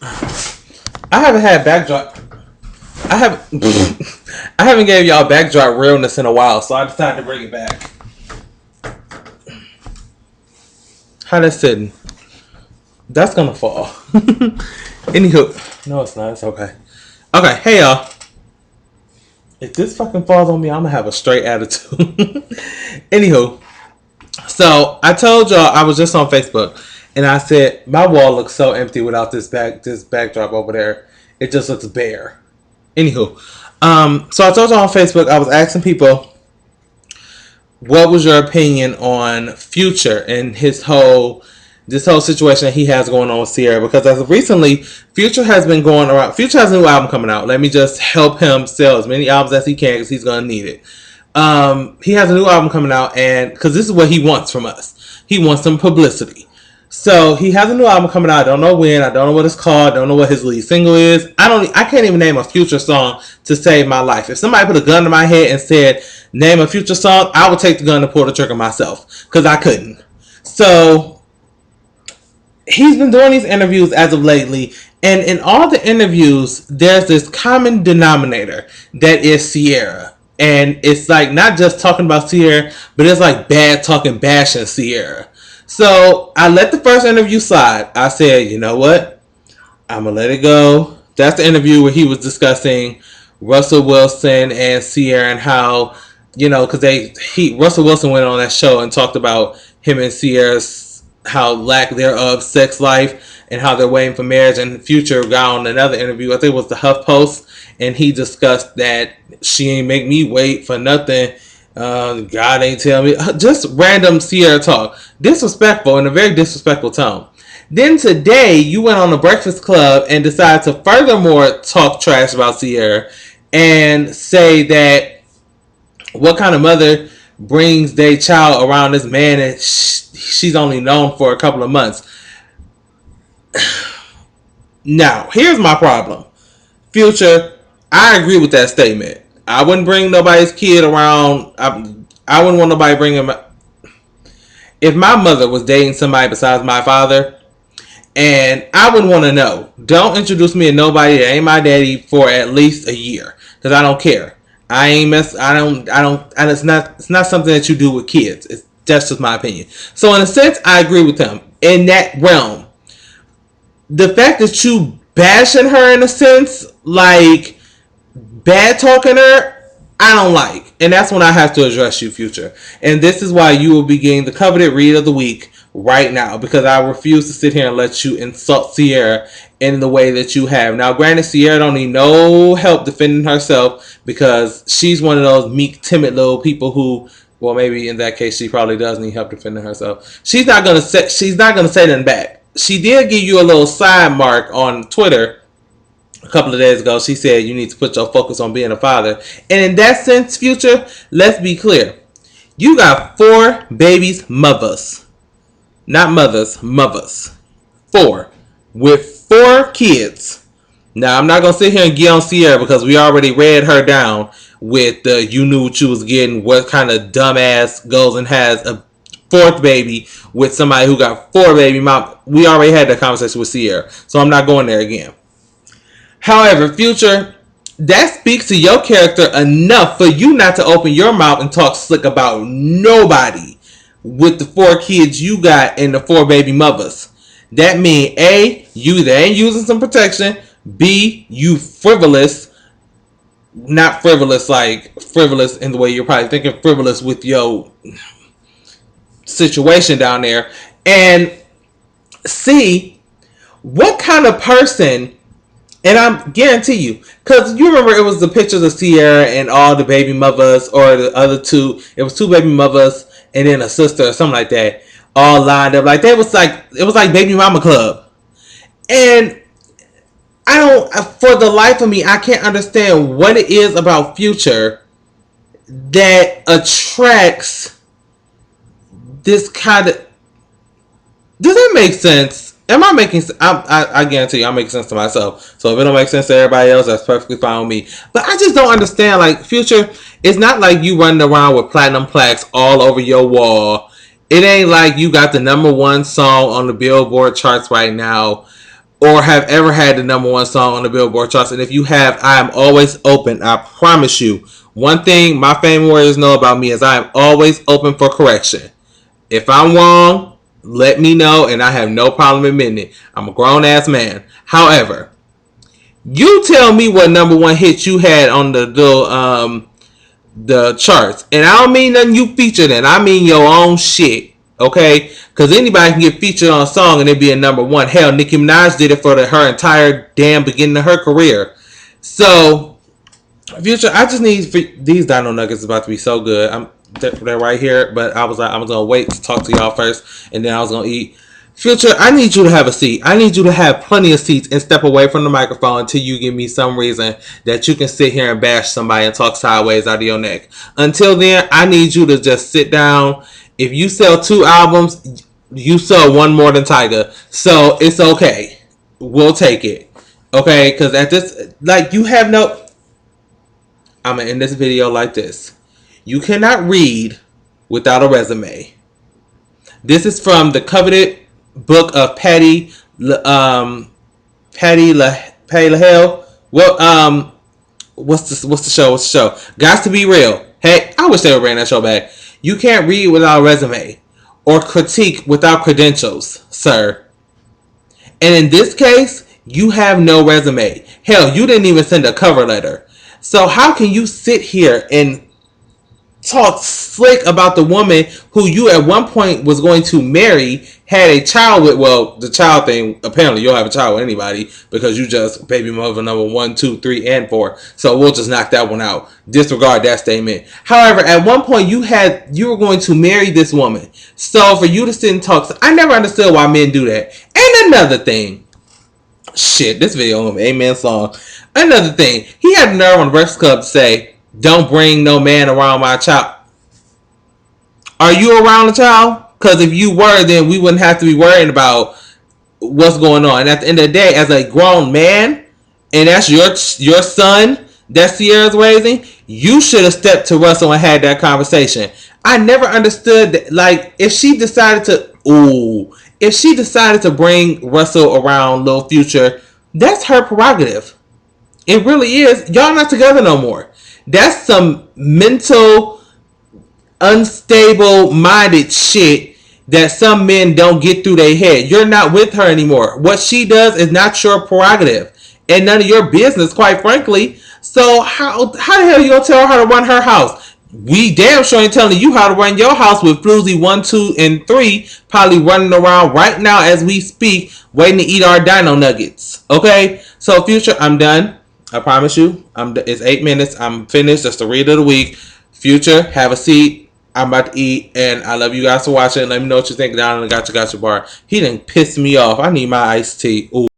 I haven't had backdrop. I haven't. I haven't gave y'all backdrop realness in a while, so I decided to bring it back. How that's sitting? That's gonna fall. Anywho, no, it's not. It's okay. Okay, hey y'all. If this fucking falls on me, I'm gonna have a straight attitude. Anywho, so I told y'all I was just on Facebook, and I said my wall looks so empty without this backdrop over there. It just looks bare. Anywho, so I told y'all on Facebook I was asking people what was your opinion on Future and this whole situation that he has going on with Sierra, because as of recently, Future has been going around. Future has a new album coming out. Let me just help him sell as many albums as he can because he's gonna need it. He has a new album coming out, and because this is what he wants from us, he wants some publicity. So he has a new album coming out. I don't know when. I don't know what it's called. I don't know what his lead single is. I can't even name a Future song to save my life. If somebody put a gun to my head and said name a Future song, I would take the gun and pull the trigger myself because I couldn't. So he's been doing these interviews as of lately, and in all the interviews, there's this common denominator that is Sierra. And it's like not just talking about Sierra, but it's like bad talking, bashing Sierra. So I let the first interview slide. I said, you know what? I'm gonna let it go. That's the interview where he was discussing Russell Wilson and Sierra and how, because Russell Wilson went on that show and talked about him and Sierra's how lack thereof sex life and how they're waiting for marriage. And Future got on another interview, I think it was the HuffPost, and he discussed that she ain't make me wait for nothing. God ain't tell me. Just random Sierra talk. Disrespectful, in a very disrespectful tone. Then today, you went on the Breakfast Club and decided to furthermore talk trash about Sierra and say that what kind of mother brings their child around this man that she's only known for a couple of months. Now, here's my problem. Future, I agree with that statement. I wouldn't bring nobody's kid around. I wouldn't want nobody bring him. If my mother was dating somebody besides my father, and I wouldn't want to know. Don't introduce me to nobody that ain't my daddy for at least a year, because I don't care. I ain't mess. I don't. And it's not something that you do with kids. That's just my opinion. So in a sense, I agree with him in that realm. The fact that you bashing her in a sense, like bad talking her, I don't like. And that's when I have to address you, Future. And this is why you will be getting the coveted read of the week right now, because I refuse to sit here and let you insult Sierra in the way that you have. Now, granted, Sierra don't need no help defending herself because she's one of those meek, timid little people who, well, maybe in that case, she probably does need help defending herself. She's not gonna say nothing back. She did give you a little side mark on Twitter a couple of days ago. She said you need to put your focus on being a father. And in that sense, Future, let's be clear. You got 4 babies, mothers. Not mothers, mothers. 4. With 4 kids. Now, I'm not going to sit here and get on Sierra because we already read her down with you knew what you was getting. What kind of dumbass goes and has a 4th baby with somebody who got 4 baby mom. We already had that conversation with Sierra, so I'm not going there again. However, Future, that speaks to your character enough for you not to open your mouth and talk slick about nobody with the 4 kids you got and the 4 baby mothers. That means A, you either ain't using some protection, B, you frivolous. Not frivolous like frivolous in the way you're probably thinking, frivolous with your situation down there. And C, what kind of person, and I guarantee you, because you remember it was the pictures of Sierra and all the baby mothers, or the other 2, it was 2 baby mothers and then a sister or something like that, all lined up. Like, it was like Baby Mama Club. And I don't, for the life of me, I can't understand what it is about Future that attracts this kind of. Does that make sense? Am I making sense? I guarantee you I'm making sense to myself. So if it don't make sense to everybody else, that's perfectly fine with me. But I just don't understand, like, Future, it's not like you running around with platinum plaques all over your wall. It ain't like you got the #1 song on the Billboard charts right now. or have ever had the number one song on the Billboard charts. And if you have, I am always open. I promise you. One thing my family warriors know about me is I am always open for correction. If I'm wrong, let me know, and I have no problem admitting it. I'm a grown ass man. However, you tell me what number one hit you had on the charts, and I don't mean nothing you featured in. I mean your own shit. Okay, because anybody can get featured on a song and it be a number one. Hell, Nicki Minaj did it for her entire damn beginning of her career. So, Future, I just need these Dino Nuggets about to be so good. They're right here, but I was like, I was gonna wait to talk to y'all first, and then I was gonna eat. Future, I need you to have a seat. I need you to have plenty of seats and step away from the microphone until you give me some reason that you can sit here and bash somebody and talk sideways out of your neck. Until then, I need you to just sit down. If you sell 2 albums, you sell one more than Tyga. So it's okay. We'll take it. Okay? Because at this, like, you have no... I'm going to end this video like this. You cannot read without a resume. This is from the coveted book of Patti LaHelle. Well, what's the show? Got to Be Real. Hey, I wish they would bring that show back. You can't read without a resume or critique without credentials, sir. And in this case, you have no resume. Hell, you didn't even send a cover letter. So how can you sit here and talk slick about the woman who you at one point was going to marry, had a child with? Well, the child thing, apparently you'll have a child with anybody because you just baby mother number 1, 2, 3, and 4. So we'll just knock that one out. Disregard that statement. However, at one point you were going to marry this woman. So for you to sit and talk, I never understood why men do that. And another thing, shit, this video on Amen song. Another thing, he had the nerve on the Breakfast Club to say, "Don't bring no man around my child." Are you around the child? Because if you were, then we wouldn't have to be worrying about what's going on. And at the end of the day, as a grown man, and that's your son that Sierra's raising, you should have stepped to Russell and had that conversation. I never understood that. Like, if she decided to bring Russell around Lil Future, that's her prerogative. It really is. Y'all not together no more. That's some mental, unstable minded shit that some men don't get through their head. You're not with her anymore. What she does is not your prerogative and none of your business, quite frankly. So how the hell are you gonna tell her how to run her house? We damn sure ain't telling you how to run your house with Floozy 1, 2, and 3 probably running around right now as we speak, waiting to eat our Dino Nuggets. Okay? So Future, I'm done. I promise you. It's 8 minutes. I'm finished. That's the read of the week. Future, have a seat. I'm about to eat, and I love you guys for watching. Let me know what you think down in the Gotcha Bar. He didn't piss me off. I need my iced tea. Ooh.